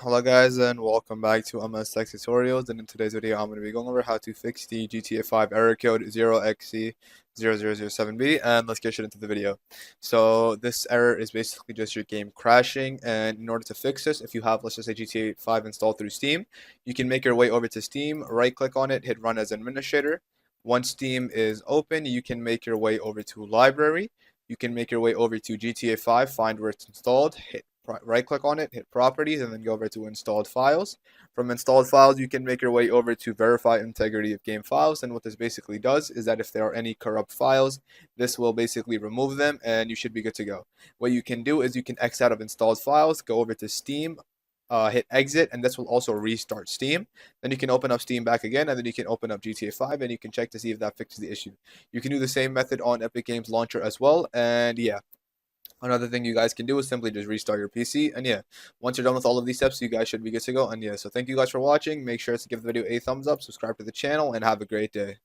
Hello guys and welcome back to MS Tech Tutorials, and in today's video I'm going to be going over how to fix the GTA 5 error code 0xc000007b, and let's get straight into the video. So this error is basically just your game crashing, and in order to fix this, if you have, let's just say, GTA 5 installed through Steam, you can make your way over to Steam, right click on it, hit run as administrator. Once Steam is open, you can make your way over to library. You can make your way over to GTA 5, find where it's installed, hit right click on it, hit properties, and then go over to installed files. From installed files, you can make your way over to verify integrity of game files. And what this basically does is that if there are any corrupt files, this will basically remove them and you should be good to go. What you can do is you can X out of installed files, go over to Steam, hit exit, and this will also restart Steam. Then you can open up Steam back again, and then you can open up GTA 5 and you can check to see if that fixes the issue. You can do the same method on Epic Games Launcher as well. And yeah, another thing you guys can do is simply just restart your PC. And yeah, once you're done with all of these steps, you guys should be good to go. And yeah, so thank you guys for watching. Make sure to give the video a thumbs up, subscribe to the channel, and have a great day.